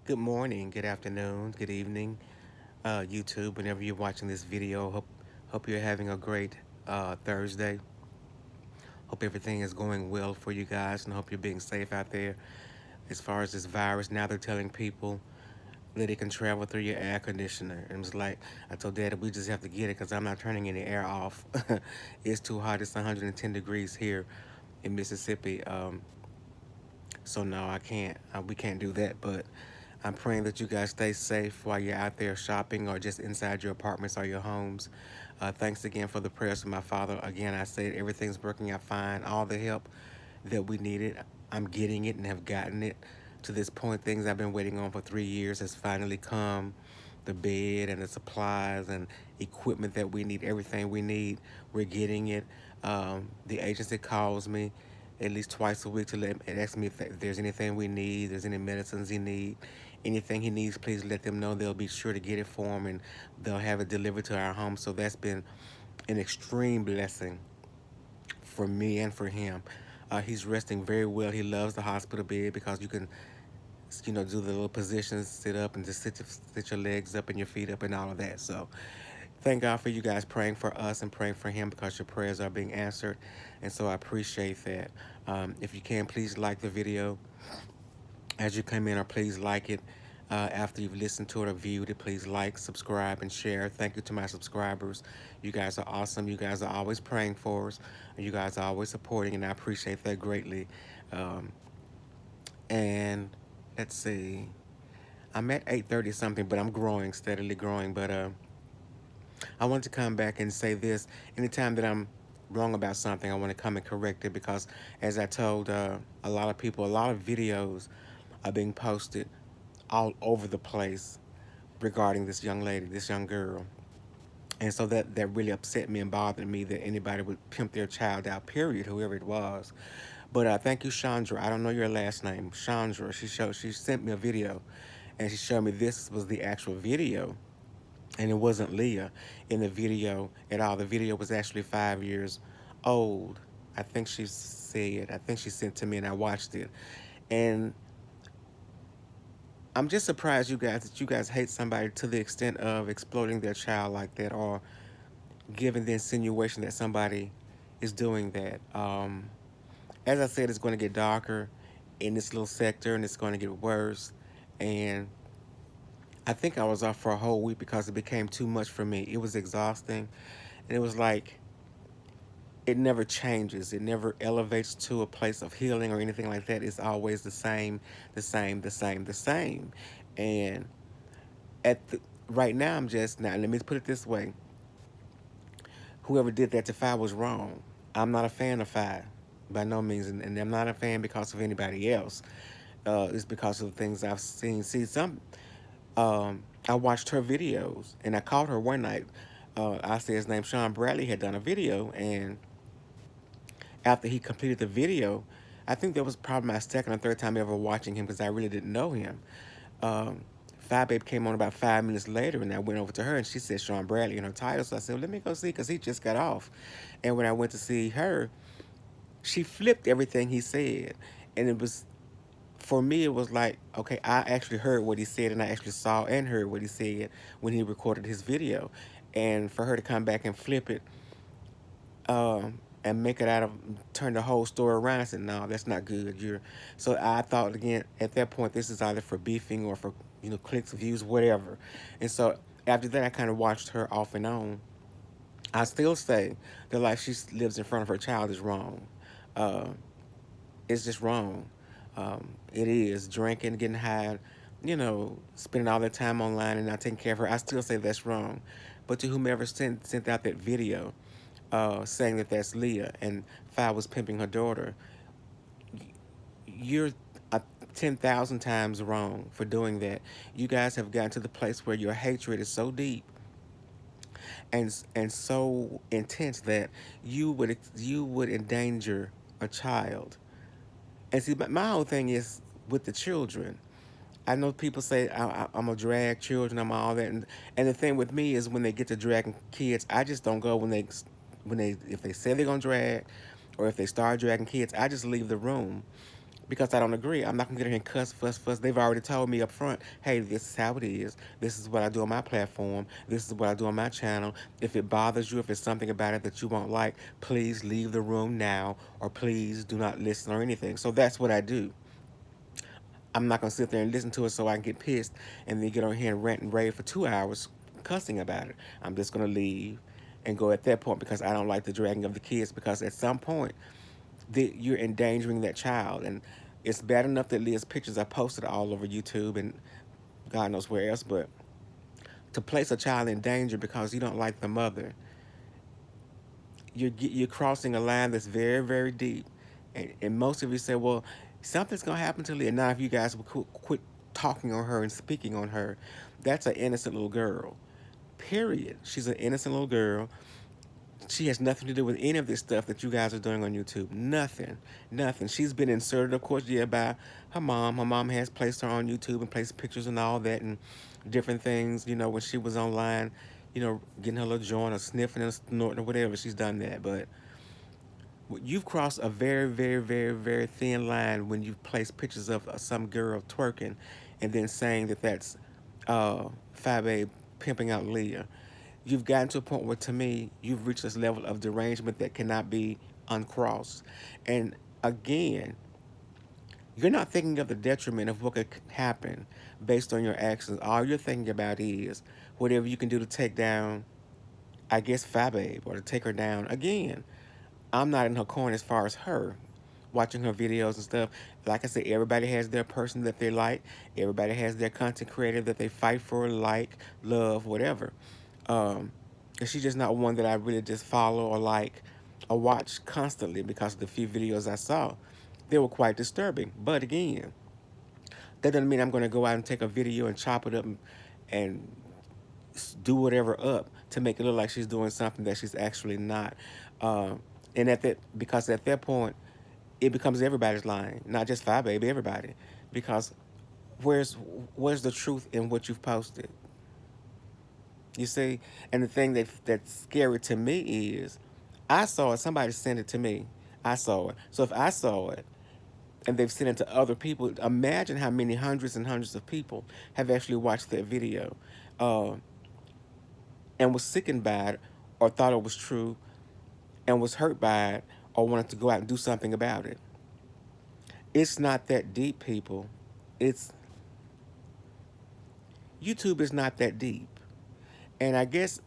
Good morning, good afternoon, good evening, YouTube. Whenever you're watching this video, hope you're having a great Thursday. Hope everything is going well for you guys, and hope you're being safe out there. As far as this virus, now they're telling people that it can travel through your air conditioner. And it's like I told Dad, we just have to get it because I'm not turning any air off. It's too hot. It's 110 degrees here in Mississippi. So no, I can't. We can't do that. But I'm praying that you guys stay safe while you're out there shopping or just inside your apartments or your homes. Thanks again for the prayers of my father. Again, I said everything's working out fine. All the help that we needed, I'm getting it and have gotten it. To this point, things I've been waiting on for 3 years has finally come. The bed and the supplies and equipment that we need, everything we need, we're getting it. The agency calls me at least twice a week to let and ask me if there's anything we need, there's any medicines he need, anything he needs. Please let them know. They'll be sure to get it for him, and they'll have it delivered to our home. So that's been an extreme blessing for me and for him. He's resting very well. He loves the hospital bed because you can, do the little positions, sit up and just sit your legs up and your feet up and all of that. So thank God for you guys praying for us and praying for him because your prayers are being answered. And so I appreciate that. If you can, please like the video as you come in, or please like it after you've listened to it or viewed it. Please like, subscribe, and share. Thank you to my subscribers. You guys are awesome. You guys are always praying for us. You guys are always supporting, and I appreciate that greatly. Um, and let's see. I'm at 8:30 something, but I'm growing, steadily growing. But I want to come back and say this. Anytime that I'm wrong about something, I want to come and correct it because, as I told a lot of people, a lot of videos are being posted all over the place regarding this young lady, this young girl. And so that really upset me and bothered me that anybody would pimp their child out, period, whoever it was. But thank you, Chandra. I don't know your last name. Chandra. She sent me a video and she showed me this was the actual video. And it wasn't Leah in the video at all. The video was actually 5 years old. I think she sent to me and I watched it. And I'm just surprised that you guys hate somebody to the extent of exploiting their child like that, or giving the insinuation that somebody is doing that. As I said, it's going to get darker in this little sector, and it's going to get worse. And I think I was off for a whole week because it became too much for me. It was exhausting, and it was like it never changes. It never elevates to a place of healing or anything like that. It's always the same, the same, the same, the same. And at the, right now, I'm just now. Let me put it this way: whoever did that to Fi was wrong. I'm not a fan of Fi, by no means, and I'm not a fan because of anybody else. It's because of the things I've seen. See, I watched her videos, and I called her one night. I said his name Sean Bradley had done a video, and after he completed the video, I think that was probably my second or third time ever watching him because I really didn't know him. Um, Fi Babe came on about 5 minutes later, and I went over to her, and she said Sean Bradley in her title. So I said, well, let me go see, because he just got off. And when I went to see her, she flipped everything he said. And it was, for me, it was like, okay, I actually heard what he said, and I actually saw and heard what he said when he recorded his video. And for her to come back and flip it, and make it out of turn the whole story around. I said, no, that's not good. So I thought again at that point, this is either for beefing or for clicks, views, whatever. And so after that, I kind of watched her off and on. I still say the life she lives in front of her child is wrong. Uh, it's just wrong. It is drinking, getting high, spending all that time online and not taking care of her. I still say that's wrong. But to whomever sent out that video, saying that that's Leah and Fi was pimping her daughter, you're 10,000 times wrong for doing that. You guys have gotten to the place where your hatred is so deep and so intense that you would endanger a child. And see, my whole thing is with the children. I know people say I'm a drag children, I'm all that, and the thing with me is when they get to dragging kids, I just don't go when they if they say they're gonna drag, or if they start dragging kids, I just leave the room because I don't agree. I'm not gonna get in here and cuss, fuss, fuss. They've already told me up front, hey, this is how it is. This is what I do on my platform. This is what I do on my channel. If it bothers you, if it's something about it that you won't like, please leave the room now, or please do not listen or anything. So that's what I do. I'm not gonna sit there and listen to it so I can get pissed and then get on here and rant and rave for 2 hours cussing about it. I'm just gonna leave and go at that point because I don't like the dragging of the kids, because at some point you're endangering that child. And it's bad enough that Leah's pictures are posted all over YouTube and God knows where else, but to place a child in danger because you don't like the mother, you're crossing a line that's very, very deep. And most of you say, well, something's gonna happen to Leah. Now, if you guys would quit talking on her and speaking on her, that's an innocent little girl. Period. She's an innocent little girl. She has nothing to do with any of this stuff that you guys are doing on YouTube. Nothing. Nothing. She's been inserted, of course, yeah, by her mom. Her mom has placed her on YouTube and placed pictures and all that and different things, when she was online, getting her little joint or sniffing and snorting or whatever. She's done that. But you've crossed a very, very, very, very thin line when you've placed pictures of some girl twerking and then saying that that's Fabe pimping out Leah. You've gotten to a point where, to me, you've reached this level of derangement that cannot be uncrossed. And again, you're not thinking of the detriment of what could happen based on your actions. All you're thinking about is whatever you can do to take down, I guess, Fabe, or to take her down. Again, I'm not in her corner as far as her, watching her videos and stuff. Like I said, everybody has their person that they like. Everybody has their content creator that they fight for, like, love, whatever. And she's just not one that I really just follow or like or watch constantly, because of the few videos I saw. They were quite disturbing. But again, that doesn't mean I'm going to go out and take a video and chop it up and do whatever up to make it look like she's doing something that she's actually not. Uh, and because at that point, it becomes everybody's line, not just Five Baby, everybody. Because where's where's the truth in what you've posted? You see, and the thing that's scary to me is, I saw it. Somebody sent it to me. I saw it. So if I saw it, and they've sent it to other people, imagine how many hundreds and hundreds of people have actually watched that video, uh, and was sickened by it, or thought it was true, and was hurt by it, or wanted to go out and do something about it. It's not that deep, people. It's YouTube is not that deep. And I guess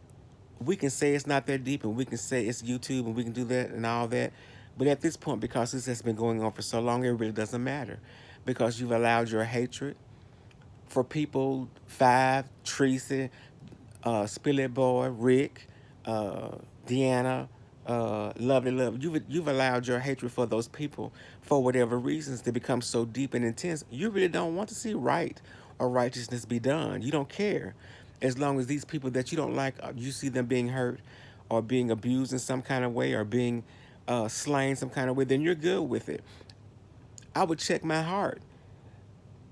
we can say it's not that deep, and we can say it's YouTube, and we can do that and all that. But at this point, because this has been going on for so long, it really doesn't matter. Because you've allowed your hatred for people, Five, Tracy, Spillet Boy, Rick, uh, Deanna, Lovely Love. You've allowed your hatred for those people, for whatever reasons, to become so deep and intense. You really don't want to see right or righteousness be done. You don't care. As long as these people that you don't like, you see them being hurt or being abused in some kind of way, or being slain some kind of way, then you're good with it. I would check my heart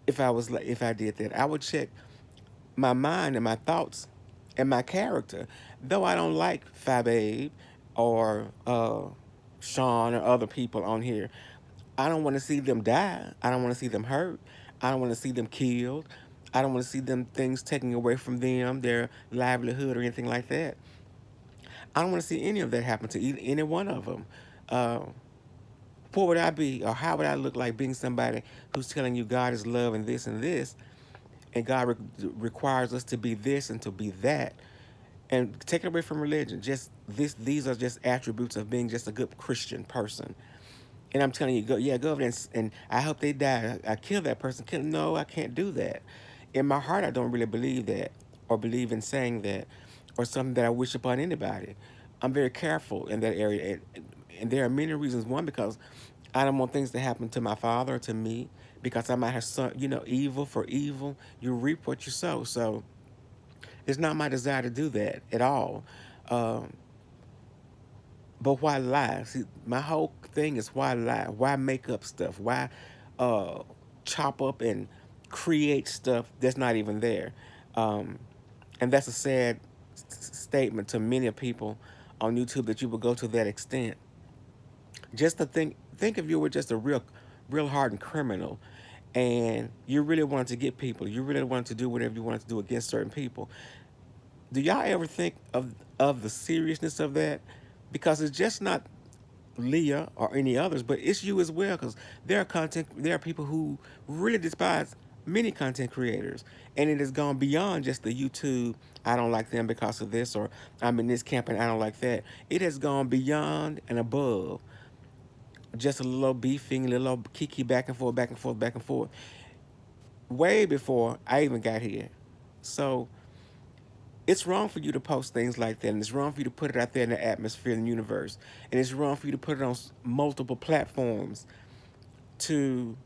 if I did that. I would check my mind and my thoughts and my character. Though I don't like Fababe or Sean or other people on here, I don't want to see them die. I don't want to see them hurt. I don't want to see them killed. I don't want to see them things taken away from them, their livelihood or anything like that. I don't want to see any of that happen to any one of them. Uh, what would I be, or how would I look like being somebody who's telling you God is love and this, and God requires us to be this and to be that, and take it away from religion. Just these are just attributes of being just a good Christian person. And I'm telling you, go over there and I hope they die. I kill that person. No, I can't do that. In my heart, I don't really believe that, or believe in saying that, or something that I wish upon anybody. I'm very careful in that area, and there are many reasons. One, because I don't want things to happen to my father or to me, because I might have some, evil for evil. You reap what you sow. So it's not my desire to do that at all. Um, but why lie? See, my whole thing is, why lie? Why make up stuff? Why uh, chop up and create stuff that's not even there? Um, and that's a sad statement to many people on YouTube, that you would go to that extent. Just to think if you were just a real real hardened criminal, and you really wanted to get people, you really wanted to do whatever you wanted to do against certain people, do y'all ever think of the seriousness of that? Because it's just not Leah or any others, but it's you as well. Because there are people who really despise many content creators, and it has gone beyond just the YouTube. I don't like them because of this, or I'm in this camp and I don't like that. It has gone beyond and above just a little beefing, a little kiki back and forth, back and forth, back and forth, way before I even got here. So it's wrong for you to post things like that, and it's wrong for you to put it out there in the atmosphere in the universe, and it's wrong for you to put it on multiple platforms to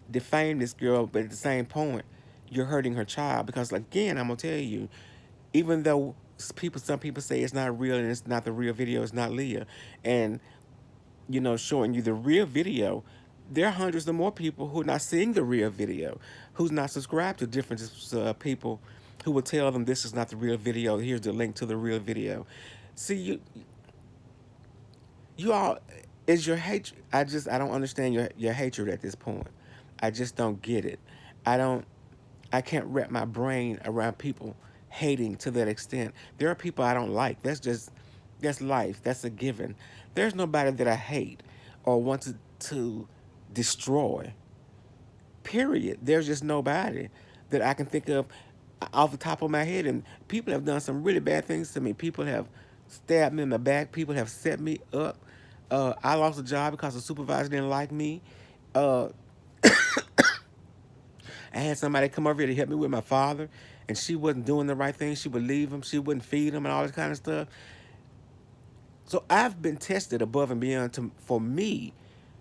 defame this girl. But at the same point, you're hurting her child because, again, I'm gonna tell you, even though some people say it's not real and it's not the real video, it's not Leah, and showing you the real video, there are hundreds of more people who are not seeing the real video, who's not subscribed to different people who will tell them this is not the real video. Here's the link to the real video. See, you all, is your hatred. I don't understand your hatred at this point. I just don't get it. I don't. I can't wrap my brain around people hating to that extent. There are people I don't like. That's life. That's a given. There's nobody that I hate or want to destroy. Period. There's just nobody that I can think of off the top of my head. And people have done some really bad things to me. People have stabbed me in the back. People have set me up. I lost a job because the supervisor didn't like me. Uh, I had somebody come over here to help me with my father, and she wasn't doing the right thing. She would leave him. She wouldn't feed him and all this kind of stuff. So I've been tested above and beyond for me,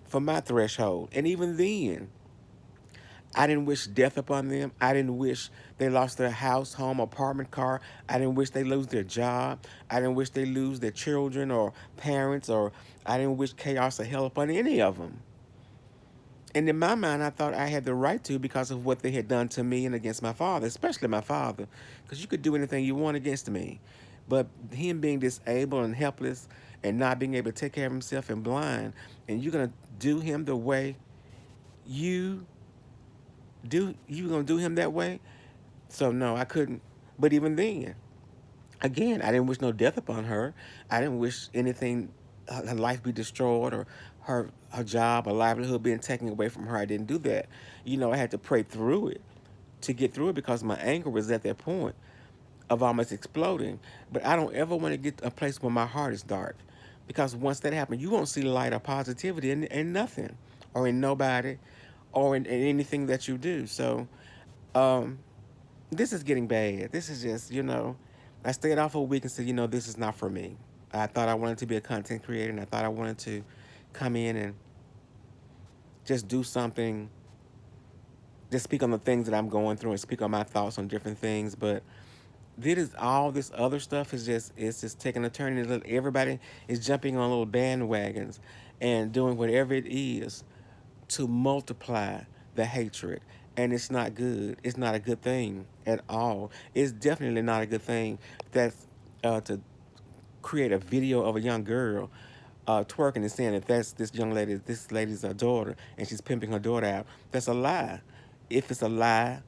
for my threshold. And even then, I didn't wish death upon them. I didn't wish they lost their house, home, apartment, car. I didn't wish they lose their job. I didn't wish they lose their children or parents, or I didn't wish chaos or hell upon any of them. And in my mind, I thought I had the right to because of what they had done to me and against my father, especially my father, because you could do anything you want against me. But him being disabled and helpless and not being able to take care of himself and blind, and you're going to do him the way you you're going to do him that way? So, no, I couldn't. But even then, again, I didn't wish no death upon her. I didn't wish anything, her life be destroyed or her job or livelihood being taken away from her. I didn't do that. I had to pray through it to get through it because my anger was at that point of almost exploding. But I don't ever want to get to a place where my heart is dark, because once that happens, you won't see light or positivity in nothing or in nobody or in anything that you do. So um, this is getting bad. This is just, I stayed off for a week and said, this is not for me. I thought I wanted to be a content creator, and I thought I wanted to come in and just do something, just speak on the things that I'm going through and speak on my thoughts on different things. But all this other stuff is just taking a turn, and everybody is jumping on little bandwagons and doing whatever it is to multiply the hatred. And it's not good. It's not a good thing at all. It's definitely not a good thing that's to create a video of a young girl twerking and saying that that's this lady's daughter, and she's pimping her daughter out. That's a lie. If it's a lie,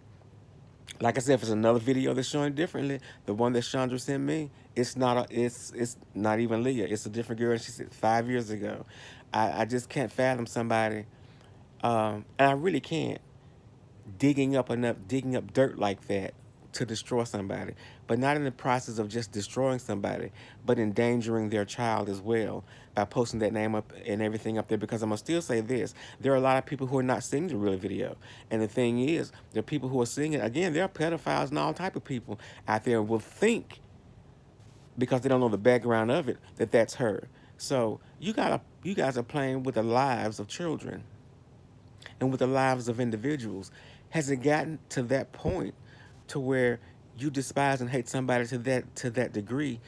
like I said, if it's another video that's showing differently, the one that Chandra sent me, it's not even Leah. It's a different girl. She said 5 years ago. I just can't fathom somebody, and I really can't, digging up dirt like that to destroy somebody, but not in the process of just destroying somebody, but endangering their child as well by posting that name up and everything up there. Because I'm gonna still say this: there are a lot of people who are not seeing the real video, and the thing is, there are people who are seeing it. Again, there are pedophiles and all type of people out there will think, because they don't know the background of it, that that's her. So you guys are playing with the lives of children and with the lives of individuals. Has it gotten to that point to where you despise and hate somebody to that degree,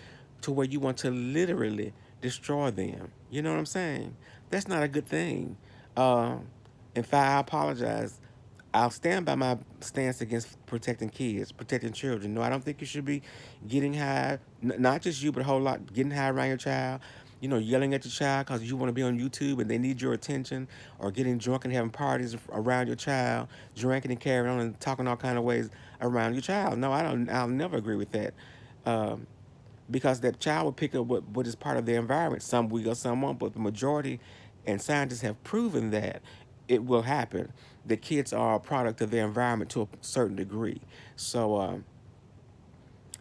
to where you want to literally destroy them? You know what I'm saying? That's not a good thing. In fact, I apologize. I'll stand by my stance against protecting kids, protecting children. No, I don't think you should be getting high. Not just you, but a whole lot getting high around your child, yelling at your child because you want to be on YouTube and they need your attention, or getting drunk and having parties around your child, drinking and carrying on and talking all kind of ways around your child. No, I don't. I'll never agree with that. Um, because that child will pick up what is part of their environment. Some will, some won't, but the majority, and scientists have proven that it will happen. The kids are a product of their environment to a certain degree. So,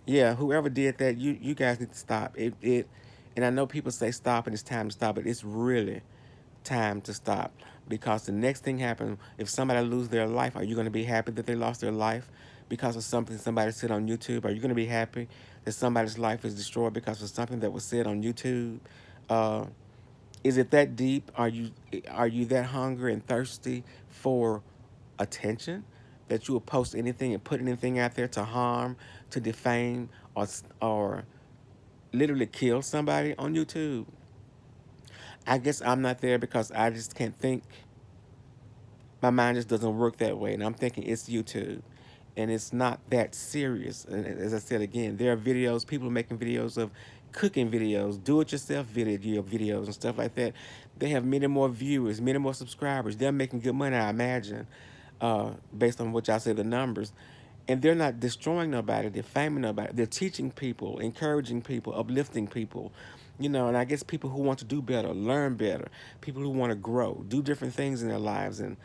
yeah, whoever did that, you guys need to stop. And I know people say stop and it's time to stop, but it's really time to stop, because the next thing happens, if somebody lose their life, are you going to be happy that they lost their life because of something somebody said on YouTube? Are you going to be happy that somebody's life is destroyed because of something that was said on YouTube? uh, is it that deep? Are you that hungry and thirsty for attention that you will post anything and put anything out there to harm, to defame, or literally kill somebody on YouTube? I guess I'm not there because I just can't think. My mind just doesn't work that way, and I'm thinking it's YouTube, and it's not that serious. And as I said again, there are videos, people making videos of cooking videos, do-it-yourself videos and stuff like that. They have many more viewers, many more subscribers. They're making good money, I imagine, based on what y'all say the numbers. And they're not destroying nobody, defaming nobody. They're teaching people, encouraging people, uplifting people. And I guess people who want to do better, learn better, people who want to grow, do different things in their lives, and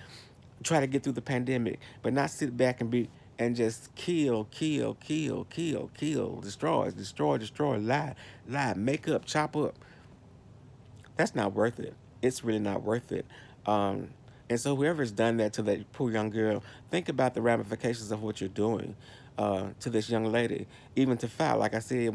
try to get through the pandemic, but not sit back and just kill, kill, kill, kill, kill, destroy, destroy, destroy, lie, lie, make up, chop up. That's not worth it. It's really not worth it. Um, and so whoever's done that to that poor young girl, think about the ramifications of what you're doing to this young lady. Even to file, like I said,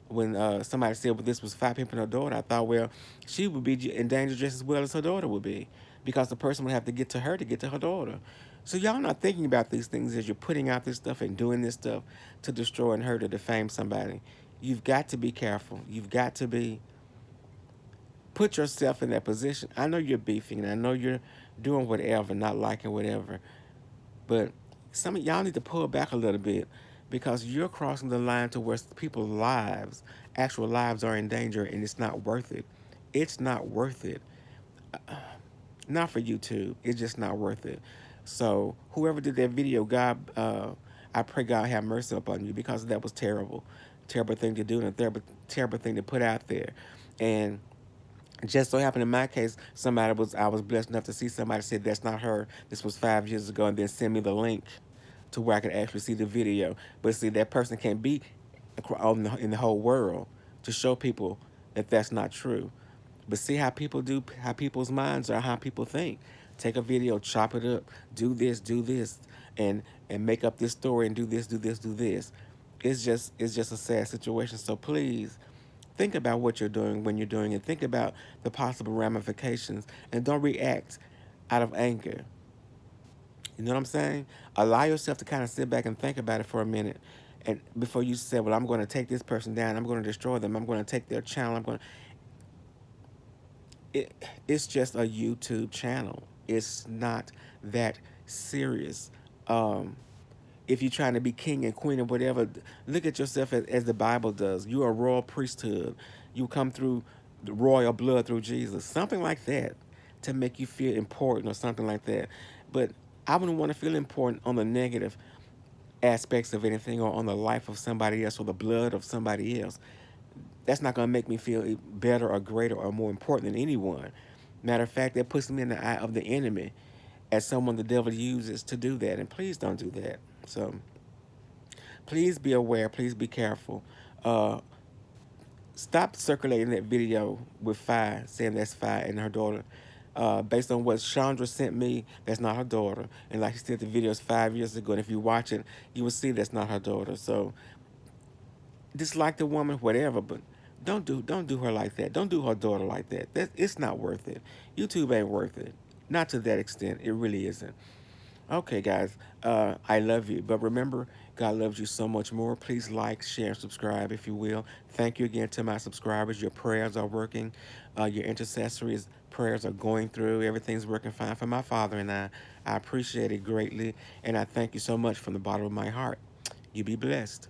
when somebody said, well, this was 5 people and her daughter, I thought, well, she would be in danger just as well as her daughter would be, because the person would have to get to her to get to her daughter. So y'all not thinking about these things as you're putting out this stuff and doing this stuff to destroy and hurt or defame somebody. You've got to be careful. You've got to be put yourself in that position. I know you're beefing, and I know you're doing whatever, not liking whatever, but some of y'all need to pull back a little bit, because you're crossing the line to where people's lives, actual lives, are in danger, and it's not worth it. It's not worth it. Not for YouTube. It's just not worth it. So whoever did that video, God, I pray God have mercy upon you, because that was terrible, terrible thing to do, and a terrible thing to put out there. And just so happened in my case, I was blessed enough to see somebody say that's not her. This was 5 years ago, and then send me the link to where I could actually see the video. But see, that person can't be in the whole world to show people that that's not true. But see how people do, how people's minds are, how people think. Take a video, chop it up, do this, and make up this story and do this, do this, do this. It's just a sad situation. So please think about what you're doing when you're doing it. Think about the possible ramifications, and don't react out of anger. You know what I'm saying? Allow yourself to kind of sit back and think about it for a minute, and before you say, "Well, I'm going to take this person down. I'm going to destroy them. I'm going to take their channel. I'm going to." It's just a YouTube channel. It's not that serious. Um, if you're trying to be king and queen or whatever, look at yourself as the Bible does. You're a royal priesthood. You come through the royal blood through Jesus. Something like that to make you feel important or something like that. But I wouldn't want to feel important on the negative aspects of anything, or on the life of somebody else, or the blood of somebody else. That's not going to make me feel better or greater or more important than anyone. Matter of fact, that puts me in the eye of the enemy as someone the devil uses to do that. And please don't do that. So please be aware. Please be careful. Uh, Stop circulating that video with Fi, saying that's Fi and her daughter. Based on what Chandra sent me, that's not her daughter. And like she said, the video is 5 years ago. And if you watch it, you will see that's not her daughter. So dislike the woman, whatever, but don't do her like that. Don't do her daughter like that. It's not worth it. YouTube ain't worth it. Not to that extent. It really isn't. Okay, guys, I love you. But remember, God loves you so much more. Please like, share, and subscribe, if you will. Thank you again to my subscribers. Your prayers are working. Your intercessory prayers are going through. Everything's working fine for my father and I. I appreciate it greatly. And I thank you so much from the bottom of my heart. You be blessed.